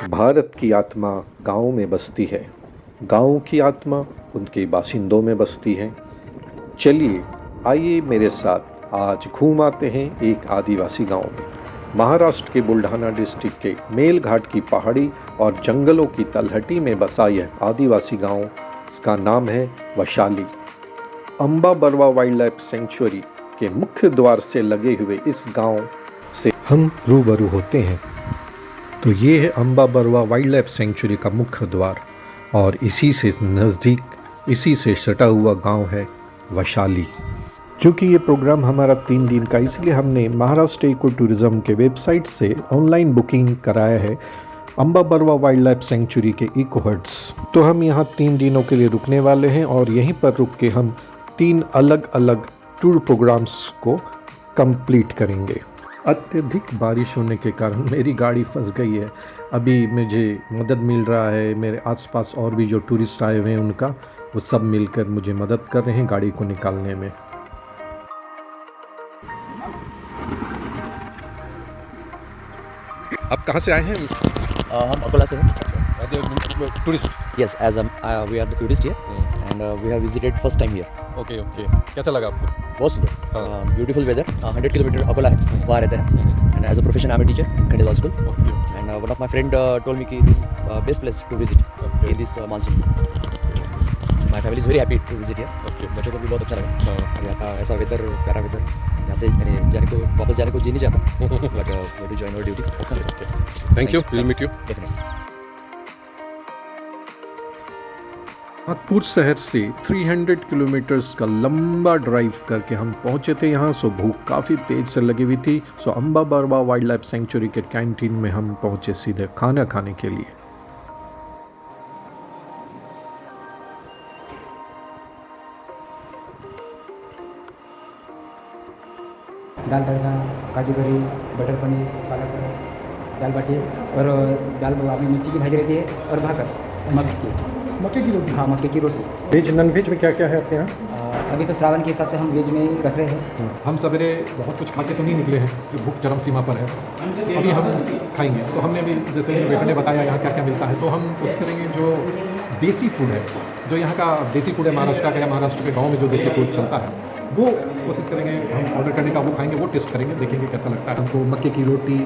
भारत की आत्मा गाँव में बसती है। गाँव की आत्मा उनके बाशिंदों में बसती है। चलिए, आइए मेरे साथ आज घूम आते हैं एक आदिवासी गांव में। महाराष्ट्र के बुल्ढाना डिस्ट्रिक्ट के मेलघाट की पहाड़ी और जंगलों की तलहटी में बसा यह आदिवासी गांव, इसका नाम है Vaishali. Amba Barwa wildlife sanctuary के मुख्य द्वार से लगे हुए इस गांव से हम रूबरू होते हैं। तो ये है Amba Barwa wildlife century का मुख्य द्वार और इसी से नज़दीक, इसी से सटा हुआ गांव है वैशाली। क्योंकि ये प्रोग्राम हमारा 3 दिन का, इसलिए हमने महाराष्ट्र इको टूरिज़्म के वेबसाइट से ऑनलाइन बुकिंग कराया है Amba Barwa wildlife sanctuary के इको हट्स। तो हम यहाँ 3 दिनों के लिए रुकने वाले हैं और यहीं पर रुक के हम 3 अलग अलग टूर प्रोग्राम्स को कंप्लीट करेंगे। अत्यधिक बारिश होने के कारण मेरी गाड़ी फंस गई है। अभी मुझे मदद मिल रहा है, मेरे आसपास और भी जो टूरिस्ट आए हुए हैं उनका, वो सब मिलकर मुझे मदद कर रहे हैं गाड़ी को निकालने में। आप कहाँ से आए हैं? हम अकोला से हैं। Tourist? Yes, as we are the tourist here, and we have visited first time here. Okay okay, कैसा लगा आपको? बहुत सुंदर, ब्यूटीफुल वेदर। 100 किलोमीटर अकोला है, वहाँ रहते हैं। And as a profession I am a teacher in Khandelwal school. And one of my friend told me कि this best place to visit in this monsoon. My family is very happy to visit here. बच्चों को भी बहुत अच्छा लगा। यहाँ का ऐसा वेदर, प्यारा वेदर, यहाँ से मैंने वापस जाने को जी नहीं चाहता, but to join our duty. Thank you, will meet you definitely. Nagpur शहर से 300 किलोमीटर्स का लंबा ड्राइव करके हम पहुंचे थे यहाँ। सो भूख काफ़ी तेज़ से लगी हुई थी। So Ambabarwa wildlife sanctuary के कैंटीन में हम पहुंचे सीधे खाना खाने के लिए। दाल तड़का, काजू करी, बटर पनीर, पालक पनीर, दाल बाटी और दाल आपकी मिर्ची की भाजी रहती है और भाकर मक्के की रोटी। हाँ, मक्के की रोटी। वेज नॉन वेज में क्या क्या है आपके यहाँ? अभी तो श्रावण के हिसाब से हम वेज में ही रख रहे हैं। हम सवेरे बहुत कुछ खा के तो नहीं निकले हैं, इसकी भूख चरम सीमा पर है। अभी हम खाएंगे, तो हमने अभी जैसे वेटर ने बताया यहाँ क्या क्या मिलता है, तो हम कोशिश करेंगे जो देसी फूड है, जो यहाँ का देसी फूड है महाराष्ट्र का, या महाराष्ट्र के गाँव में जो देसी फूड चलता है, वो कोशिश करेंगे हम ऑर्डर करने का, वो खाएंगे, वो टेस्ट करेंगे, देखेंगे कैसा लगता है। हमको मक्के की रोटी,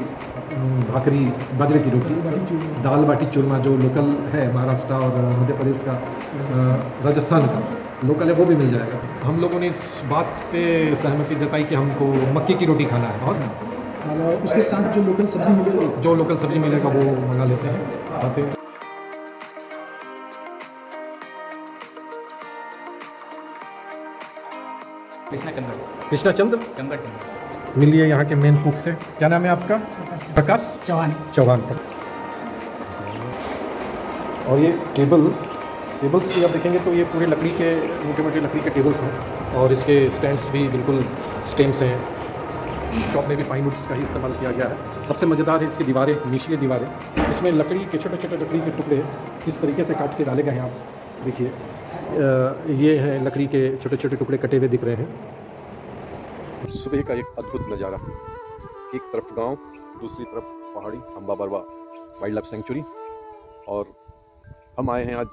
भाकरी, बाजरे की रोटी, दाल बाटी चूरमा जो लोकल है महाराष्ट्र और मध्य प्रदेश का, राजस्थान का लोकल है, वो भी मिल जाएगा। हम लोगों ने इस बात पे सहमति जताई कि हमको मक्के की रोटी खाना है और उसके साथ जो लोकल सब्जी मिलेगी, जो लोकल सब्जी मिलेगा वो मंगा लेते हैं, खाते हैं। कृष्णा चंद्र मिलिए यहाँ के मेन कुक से। क्या नाम है आपका? प्रकाश चौहान। और ये टेबल्स भी आप देखेंगे तो ये पूरे लकड़ी के, मोटे लकड़ी के टेबल्स हैं और इसके स्टैंड्स भी बिल्कुल स्टेम्स हैं। शॉप में भी पाइन वुड्स का ही इस्तेमाल किया गया है। सबसे मज़ेदार है इसकी दीवारें, निचली दीवारें, इसमें लकड़ी के छोटे लकड़ी के टुकड़े किस तरीके से काट के डाले गए हैं आप देखिए। ये है लकड़ी के छोटे टुकड़े कटे हुए दिख रहे हैं। सुबह का एक अद्भुत नज़ारा, एक तरफ गांव, दूसरी तरफ पहाड़ी, Amba Barwa wildlife century. और हम आए हैं आज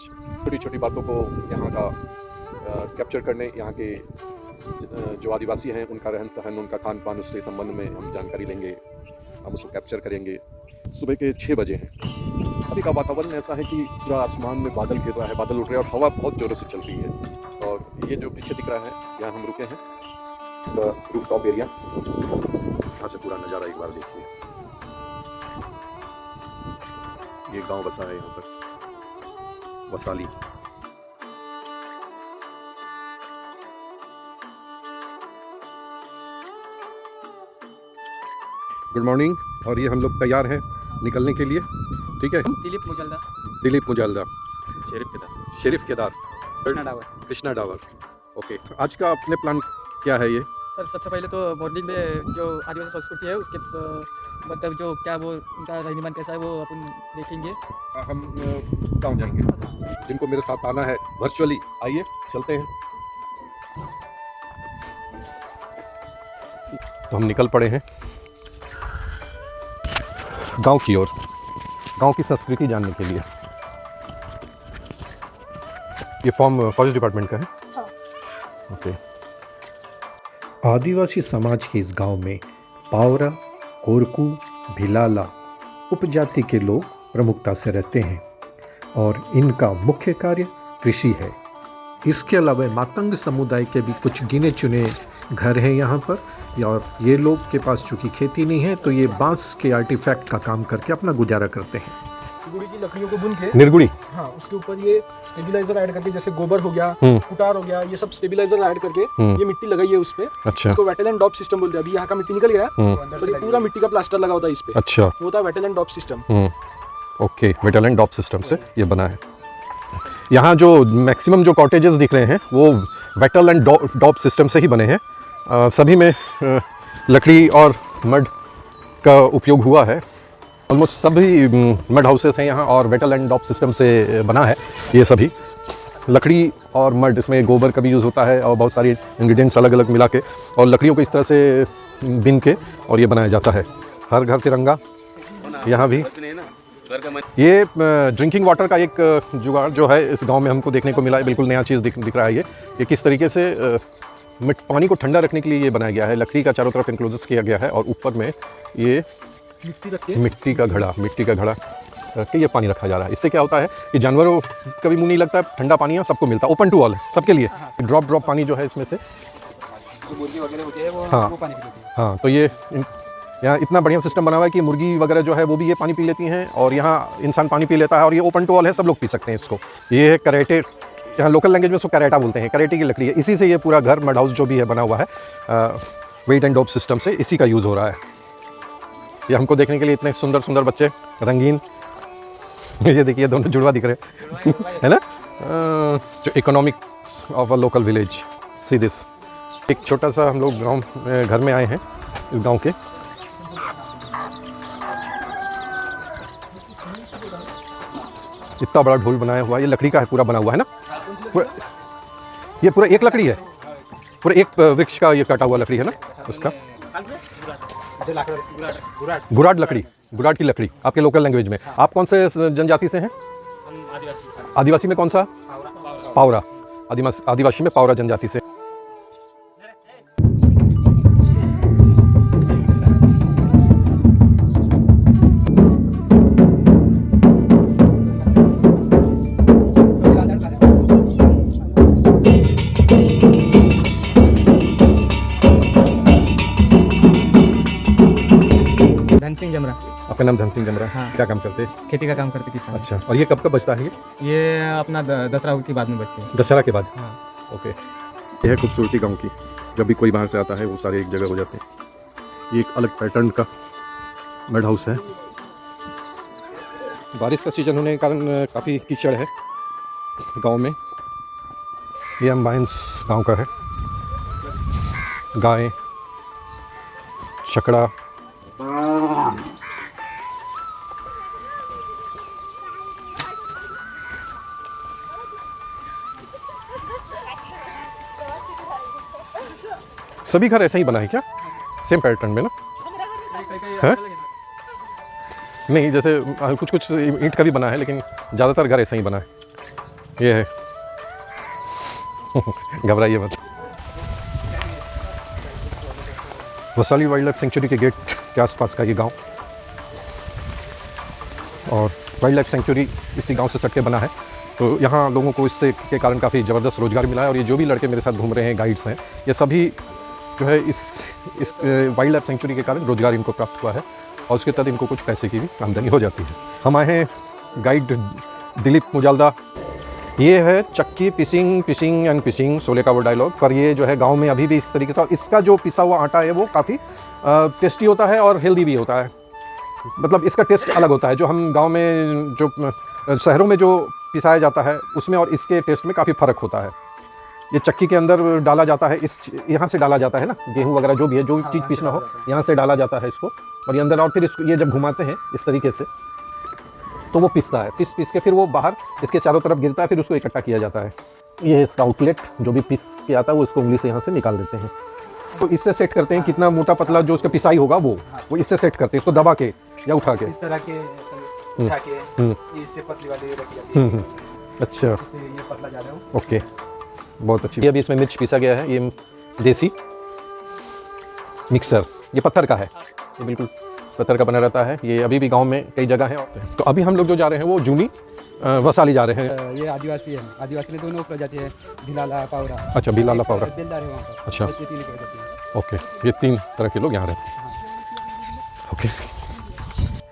छोटी बातों को यहाँ का कैप्चर करने। यहाँ के जो आदिवासी हैं उनका रहन सहन, उनका खान पान, उससे संबंध में हम जानकारी लेंगे, हम उसको कैप्चर करेंगे। सुबह के 6 बजे हैं। अभी का वातावरण ऐसा है कि पूरा आसमान में बादल गिर रहा है, बादल उठ रहे हैं और हवा बहुत ज़ोरों से चल रही है। और ये जो पीछे दिख रहा है, यहाँ हम रुके हैं, इसका रूफटॉप एरिया, यहाँ से पूरा नज़ारा एक बार देखिए। ये गांव बसा है यहाँ पर, वैशाली। Good morning. और ये हम लोग तैयार हैं निकलने के लिए, ठीक है? दिलीप मुजालदा, शेरिफ केदार, कृष्णा डावर। ओके, आज का अपने प्लान क्या है ये? सर, सबसे पहले तो मॉर्निंग में जो आदिवासी संस्कृति है उसके मतलब जो क्या वो उनका रहन कैसा है वो अपन देखेंगे। हम गाँव जाएंगे। जिनको मेरे साथ आना है वर्चुअली, आइए चलते हैं। तो हम निकल पड़े हैं गांव की ओर। गांव की संस्कृति जानने के लिए। ये फॉर्म फॉरेस्ट डिपार्टमेंट का है। हाँ। ओके। आदिवासी समाज के इस गांव में पावरा, कोरकू, भिलाला उपजाति के लोग प्रमुखता से रहते हैं और इनका मुख्य कार्य कृषि है। इसके अलावा मातंग समुदाय के भी कुछ गिने चुने घर हैं यहाँ पर, और ये लोग के पास चूँकि खेती नहीं है तो ये बांस के आर्टिफैक्ट का काम करके अपना गुजारा करते हैं। गुड़ी की लकड़ियों को बुन के, निर्गुड़ी। हाँ, उसके ऊपर ये स्टेबलाइजर ऐड करके, जैसे गोबर हो गया, कुटार हो गया, ये सब स्टेबलाइजर ऐड करके ये मिट्टी लगाई है उस पे। अच्छा। इसको वेटल एंड डॉप सिस्टम बोलते हैं। अभी यहाँ का मिट्टी निकल गया तो ये पूरा मिट्टी का प्लास्टर लगा होता है इस पे। अच्छा। वो होता है wattle and daub system. Okay, wattle and daub system से ये बना है। यहाँ जो मैक्सिमम जो कॉटेजेस दिख रहे हैं वो वेटल एंड डॉप सिस्टम से ही बने हैं। सभी में लकड़ी और मड का उपयोग हुआ है। ऑलमोस्ट सभी मड हाउसेस हैं यहाँ और वेटल एंड डॉप सिस्टम से बना है ये सभी। लकड़ी और मड, इसमें गोबर का भी यूज़ होता है और बहुत सारी इंग्रेडिएंट्स अलग अलग मिला के और लकड़ियों को इस तरह से बिन के और ये बनाया जाता है। हर घर तिरंगा यहाँ भी। ये ड्रिंकिंग वाटर का एक जुगाड़ जो है इस गांव में हमको देखने को मिला है। बिल्कुल नया चीज़ दिख रहा है ये किस तरीके से पानी को ठंडा रखने के लिए ये बनाया गया है। लकड़ी का चारों तरफ इंक्लोजस किया गया है और ऊपर में ये मिट्टी का घड़ा रख के ये पानी रखा जा रहा है। इससे क्या होता है कि जानवरों कभी मुँह नहीं लगता, ठंडा पानी है, सबको मिलता है, ओपन टू ऑल है सबके लिए। ड्रॉप पानी जो है इसमें से, हाँ, तो ये यहाँ इतना बढ़िया सिस्टम बना हुआ है कि मुर्गी वगैरह जो है वो भी ये पानी पी लेती हैं और यहाँ इंसान पानी पी लेता है और ये ओपन टू ऑल है, सब लोग पी सकते हैं इसको। ये है करेटे, यहाँ लोकल लैंग्वेज में उसको करेटा बोलते हैं। करेटे की लकड़ी है, इसी से ये पूरा घर मड हाउस जो भी है बना हुआ है वेट एंड डॉप सिस्टम से, इसी का यूज़ हो रहा है। ये हमको देखने के लिए इतने सुंदर सुंदर बच्चे, रंगीन, ये देखिए दोनों जुड़वा दिख रहे है ना। जो economics of a local village, see this. एक छोटा सा हम लोग गाँव घर में आए हैं, इस गाँव के। इतना बड़ा ढोल बनाया हुआ है, ये लकड़ी का है, पूरा बना हुआ है ना। ये पूरा एक लकड़ी है, पूरा एक वृक्ष का ये कटा हुआ लकड़ी है ना उसका। गुराड लकड़ी, गुराड की लकड़ी आपके लोकल लैंग्वेज में। आप कौन से जनजाति से हैं? आदिवासी में कौन सा? पावरा। आदिवासी में पावरा जनजाति से। धन सिंह जमरा। आपका नाम धन सिंह जमरा? हाँ। क्या काम करते हैं? खेती का काम करते किसान। अच्छा, और ये कब कब बचता है? ये अपना दसरा के बाद में बचते हैं। दशहरा के बाद? हाँ। ओके। यह है खूबसूरती गांव की। जब भी कोई बाहर से आता है वो सारे एक जगह हो जाते हैं। ये एक अलग पैटर्न का मड हाउस है। बारिश का सीजन होने के कारण काफ़ी कीचड़ है गांव में। ये अम्बाइंस गांव का है। गाय, छकड़ा, सभी घर ऐसा ही बना है क्या? सेम पैटर्न में ना? है? नहीं, जैसे कुछ कुछ ईंट का भी बना है लेकिन ज़्यादातर घर ऐसा ही बना है। ये है। घबराइए मत। वसाली वाइल्ड लाइफ सेंचुरी के गेट के आसपास का ये गांव, और वाइल्ड लाइफ सेंचुरी इसी गांव से सट के बना है। तो यहाँ लोगों को इससे के कारण काफ़ी ज़बरदस्त रोज़गार मिला है। और ये जो भी लड़के मेरे साथ घूम रहे हैं, गाइड्स हैं, ये सभी जो है इस वाइल्ड लाइफ सेंचुरी के कारण रोज़गार इनको प्राप्त हुआ है और उसके तहत इनको कुछ पैसे की भी आमदनी हो जाती है। हम आए हैं गाइड दिलीप मुजालदा। ये है चक्की पिसिंग एंड पिसिंग, शोले का वो डायलॉग। पर ये जो है गांव में अभी भी इस तरीके से, और इसका जो पिसा हुआ आटा है वो काफ़ी टेस्टी होता है और हेल्दी भी होता है। मतलब इसका टेस्ट अलग होता है। जो हम गांव में, जो शहरों में जो पिसाया जाता है उसमें और इसके टेस्ट में काफ़ी फ़र्क होता है। ये चक्की के अंदर डाला जाता है, इस यहाँ से डाला जाता है ना, गेहूँ वगैरह जो भी है, जो भी चीज़ पीसना हो यहाँ से डाला जाता है इसको, और ये अंदर, और फिर इसको ये जब घुमाते हैं इस तरीके से तो वो पिसता है। पीस के फिर वो बाहर इसके चारों तरफ गिरता है, फिर उसको इकट्ठा किया जाता है। ये है इसका आउटलेट, जो भी पीस के आता है वो इसको उंगली से यहाँ से निकाल देते हैं। तो इससे सेट करते हैं कितना मोटा पतला जो उसका पिसाई होगा वो इससे सेट करते हैं, इसको दबा के या उठा के। इस तरह के उठा के इससे पतली वाली रखी जाती है, अच्छा, इससे ये पतला ज़्यादा हो। ओके, बहुत अच्छी। ये अभी इसमें मिर्च पीसा गया है, ये देसी मिक्सर, ये पत्थर का है, ये बिल्कुल पत्थर का बना रहता है। ये अभी भी गांव में कई जगह है। तो अभी हम लोग जो जा रहे हैं वो जूनी वसाली जा रहे हैं। ये आदिवासी है, आदिवासी में दोनों प्रजाति है, भिलाला पावरा। अच्छा, भिलाला पावरा, बेलदार है वहाँ पर। अच्छा, ये तीन प्रजाति है। ओके, ये 3 तरह के लोग यहाँ रहते हैं। ओके,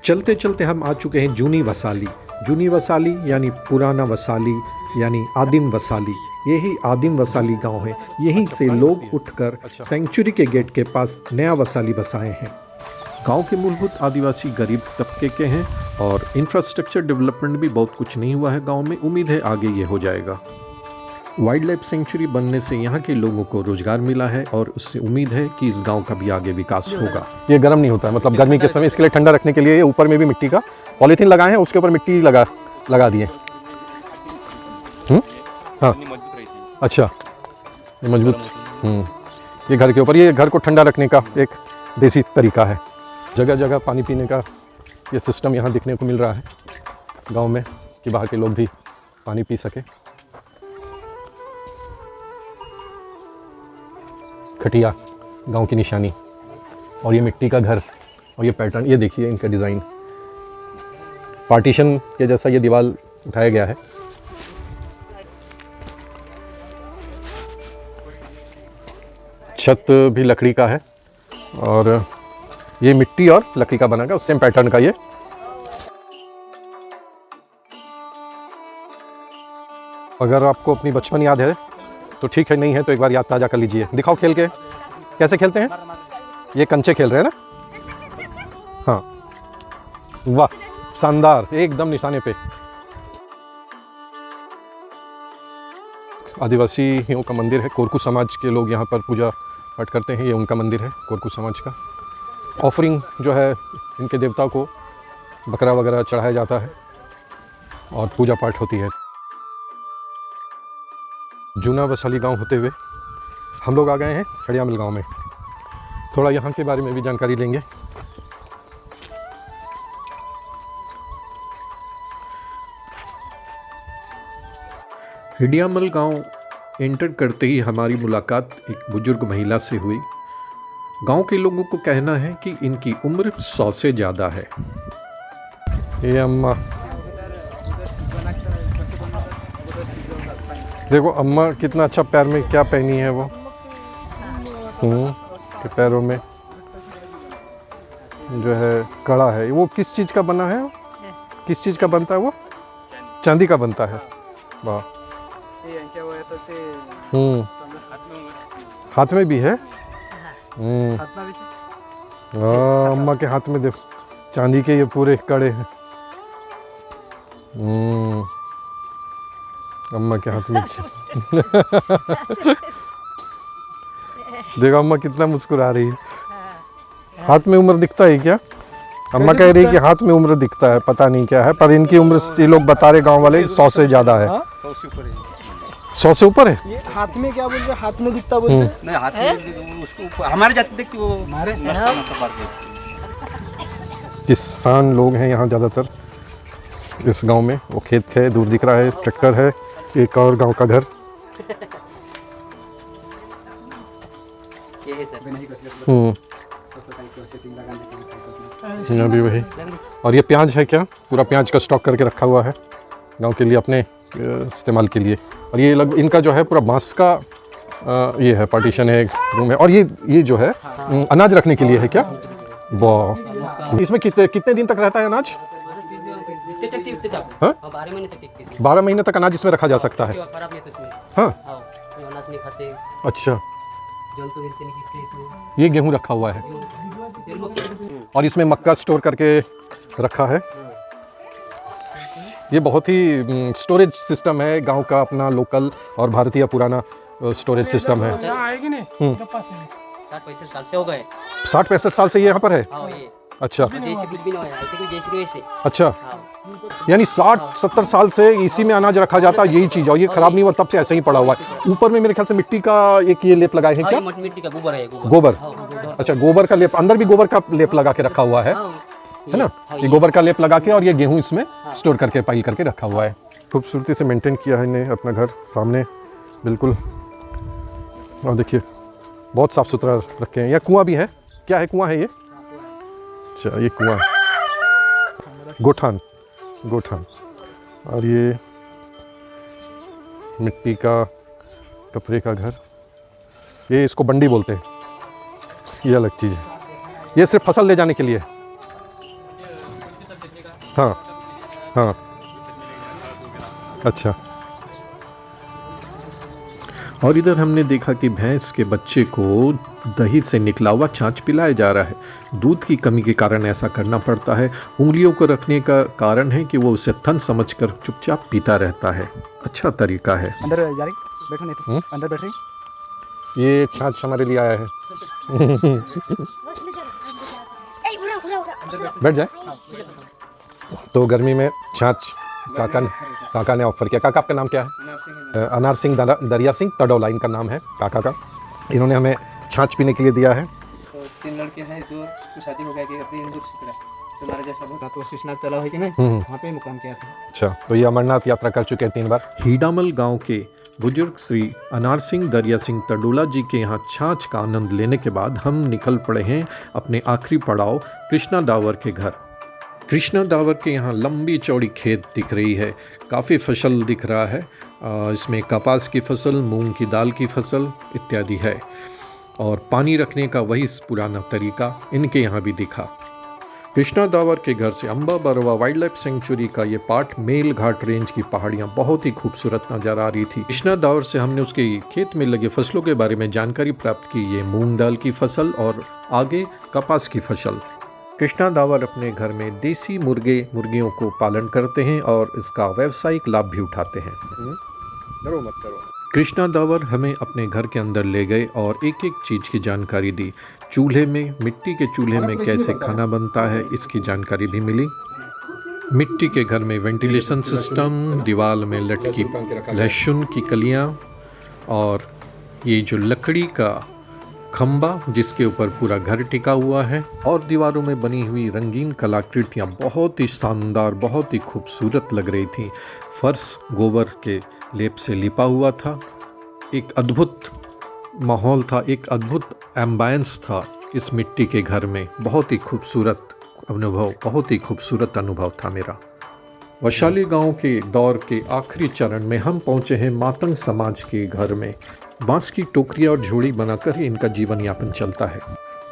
चलते चलते हम आ चुके हैं जूनी वसाली। जूनी वसाली यानी पुराना वसाली यानी आदिम वसाली। यही आदिम वसाली गांव है। यहीं से लोग उठकर सेंचुरी के गेट के पास नया वसाली बसाए हैं। गांव के मूलभूत आदिवासी गरीब तबके के हैं और इंफ्रास्ट्रक्चर डेवलपमेंट भी बहुत कुछ नहीं हुआ है गांव में। उम्मीद है आगे ये हो जाएगा। वाइल्ड लाइफ सेंचुरी बनने से यहाँ के लोगों को रोजगार मिला है और उससे उम्मीद है कि इस गांव का भी आगे विकास होगा। ये गर्म नहीं होता है, मतलब गर्मी के समय इसके लिए ठंडा रखने के लिए ऊपर में भी मिट्टी का पॉलीथीन लगाए हैं, उसके ऊपर मिट्टी लगा दिए। हाँ, अच्छा, ये मजबूत। ये घर के ऊपर, ये घर को ठंडा रखने का एक देसी तरीका है। जगह जगह पानी पीने का ये सिस्टम यहाँ दिखने को मिल रहा है गांव में, कि बाहर के लोग भी पानी पी सके। खटिया गांव की निशानी, और ये मिट्टी का घर, और ये पैटर्न, ये देखिए इनका डिज़ाइन, पार्टीशन के जैसा ये दीवार उठाया गया है। छत भी लकड़ी का है और ये मिट्टी और लकड़ी का बना है, सेम पैटर्न का ये। अगर आपको अपनी बचपन याद है तो ठीक है, नहीं है तो एक बार याद ताज़ा कर लीजिए। दिखाओ खेल के, कैसे खेलते हैं? ये कंचे खेल रहे हैं ना? हाँ, वाह, शानदार, एकदम निशाने पे। आदिवासियों का मंदिर है, कोरकू समाज के लोग यहाँ पर पूजा पाठ करते हैं। ये उनका मंदिर है, कोरकू समाज का। ऑफरिंग जो है इनके देवताओं को बकरा वगैरह चढ़ाया जाता है और पूजा पाठ होती है। जूना वसाली गांव होते हुए हम लोग आ गए हैं खड़ियामिल गांव में। थोड़ा यहाँ के बारे में भी जानकारी लेंगे। खड़ियामिल गांव एंटर करते ही हमारी मुलाकात एक बुजुर्ग महिला से हुई। गांव के लोगों को कहना है कि इनकी उम्र 100 से ज़्यादा है। ये अम्मा, देखो अम्मा कितना अच्छा, पैर में क्या पहनी है वो, के पैरों में जो है कड़ा है। वो किस चीज़ का बना है? किस चीज़ का बनता है वो? चांदी का बनता है। वाह, हाथ में भी है। अम्मा के हाथ में देखो, चांदी के ये पूरे कड़े हैं। अम्मा के हाथ में देखो अम्मा कितना मुस्कुरा रही है। हाथ में उम्र दिखता है क्या? अम्मा कह रही है कि हाथ में उम्र दिखता है, पता नहीं क्या है, पर इनकी उम्र ये लोग बता रहे गांव वाले 100 से ज़्यादा है। 100 से ऊपर है। ये हाथ में क्या बोल रहे? हाथ में दिखता बोल रहे? नहीं, हाथ में उसको हमारे जाते देखती वो हमारे किसान लोग हैं यहाँ ज़्यादातर इस गांव में। वो खेत है, दूर दिख रहा है, ट्रैक्टर है, एक और गांव का घर। यहाँ भी वही। और ये प्याज है क्या? पूरा प्याज का स्टॉक करके रखा हुआ है गांव के लिए, अपने इस्तेमाल के लिए। और ये लगभग इनका जो है पूरा बांस का ये है, पार्टीशन है, रूम है। और ये जो है अनाज रखने के लिए है क्या? वाह, इसमें कितने दिन तक रहता है अनाज? 12 महीने तक अनाज इसमें रखा जा सकता है। हाँ, अच्छा, ये गेहूं रखा हुआ है और इसमें मक्का स्टोर करके रखा है। ये बहुत ही स्टोरेज सिस्टम है गांव का, अपना लोकल और भारतीय पुराना स्टोरेज सिस्टम है। 60-65 साल से हो गए। 60-65 साल से ये यहाँ पर है? अच्छा, जैसे कुछ भी नहीं हुआ, ऐसे कुछ जैसे वैसे। अच्छा, यानी 60-70 साल से इसी में अनाज रखा जाता है, यही चीज़, और ये खराब नहीं हुआ तब से ऐसे ही पड़ा हुआ है। ऊपर में मेरे ख्याल से मिट्टी का एक ये लेप लगाए हैं क्या? मिट्टी का गोबर है। गोबर, अच्छा, गोबर का लेप, अंदर भी गोबर का लेप लगा के रखा हुआ है। है ना, ये गोबर का लेप लगा के और ये गेहूं इसमें स्टोर करके पाइल करके रखा हुआ है। खूबसूरती से मेंटेन किया है इन्हें अपना घर सामने बिल्कुल। और देखिए बहुत साफ़ सुथरा रखे हैं। यह कुआं भी है, क्या है कुआं है ये? अच्छा ये कुआं है, गोठान गोठान। और ये मिट्टी का कपड़े का घर, ये इसको बंडी बोलते हैं, ये अलग चीज़ है। ये सिर्फ फसल ले जाने के लिए। हाँ हाँ अच्छा। और इधर हमने देखा कि भैंस के बच्चे को दही से निकला हुआ छाछ पिलाया जा रहा है। दूध की कमी के कारण ऐसा करना पड़ता है। उंगलियों को रखने का कारण है कि वो उसे थन समझकर चुपचाप पीता रहता है। अच्छा तरीका है। अंदर जा रही, बैठो नहीं तो अंदर बैठ रही। ये छाछ हमारे लिए आया है। बैठ जाए। तो गर्मी में छाछ काका ने ऑफर किया। काका आपका नाम क्या है? अनार सिंह दरिया सिंह तडौला इनका नाम है काका का। इन्होंने हमें छाछ पीने के लिए दिया है। तो 3 लड़के हैं, 2 की शादी हो गया कि अपनी इंदौर से तुम्हारा जैसा बहुत तो शीशनाथ तालाब है कि नहीं, वहाँ पे मुकाम किया था। अच्छा, तो ये अमरनाथ यात्रा कर चुके हैं 3 बार। हीडामल गांव के बुजुर्ग श्री अनार सिंह दरिया सिंह तडोला जी के यहाँ छाछ का आनंद लेने के बाद हम निकल पड़े हैं अपने आखिरी पड़ाव कृष्णा दावर के घर। कृष्णा दावर के यहाँ लंबी चौड़ी खेत दिख रही है, काफ़ी फसल दिख रहा है। इसमें कपास की फसल, मूंग की दाल की फसल इत्यादि है। और पानी रखने का वही पुराना तरीका इनके यहाँ भी दिखा। कृष्णा दावर के घर से Amba Barwa wildlife century का ये पार्ट मेल घाट रेंज की पहाड़ियाँ बहुत ही खूबसूरत नजर आ रही थी। कृष्णा दावर से हमने उसके खेत में लगे फसलों के बारे में जानकारी प्राप्त की। ये मूंग दाल की फसल और आगे कपास की फसल। कृष्णा दावर अपने घर में देसी मुर्गियों को पालन करते हैं और इसका व्यावसायिक लाभ भी उठाते हैं। डरो मत करो। कृष्णा दावर हमें अपने घर के अंदर ले गए और एक एक चीज़ की जानकारी दी। चूल्हे में, मिट्टी के चूल्हे में कैसे खाना बनता है इसकी जानकारी भी मिली। मिट्टी के घर में वेंटिलेशन सिस्टम, दीवार में लटकी लहसुन की कलियां और ये जो लकड़ी का खंबा जिसके ऊपर पूरा घर टिका हुआ है और दीवारों में बनी हुई रंगीन कलाकृतियाँ बहुत ही शानदार, बहुत ही खूबसूरत लग रही थी। फर्श गोबर के लेप से लिपा हुआ था। एक अद्भुत माहौल था, एक अद्भुत एम्बियंस था इस मिट्टी के घर में। बहुत ही खूबसूरत अनुभव, बहुत ही खूबसूरत अनुभव था मेरा। वैशाली गांव के दौर के आखिरी चरण में हम पहुंचे हैं मातंग समाज के घर में। बांस की टोकरियां और झोड़ी बनाकर ही इनका जीवन यापन चलता है।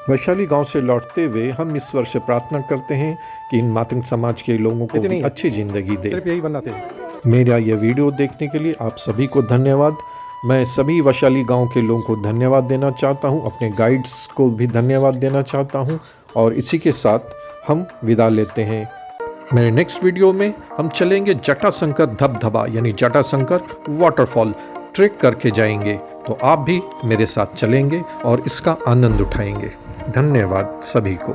वैशाली गांव से लौटते हुए हम ईश्वर से प्रार्थना करते हैं कि इन मातंग समाज के लोगों को भी अच्छी जिंदगी दे। सिर्फ यही बनाते हैं। मेरा यह वीडियो देखने के लिए आप सभी को धन्यवाद। मैं सभी वैशाली गांव के लोगों को धन्यवाद देना चाहता हूं, अपने गाइड्स को भी धन्यवाद देना चाहता हूं और इसी के साथ हम विदा लेते हैं। मेरे नेक्स्ट वीडियो में हम चलेंगे जटाशंकर धबधबा यानी जटाशंकर वाटरफॉल ट्रेक करके जाएंगे, तो आप भी मेरे साथ चलेंगे और इसका आनंद उठाएंगे। धन्यवाद सभी को।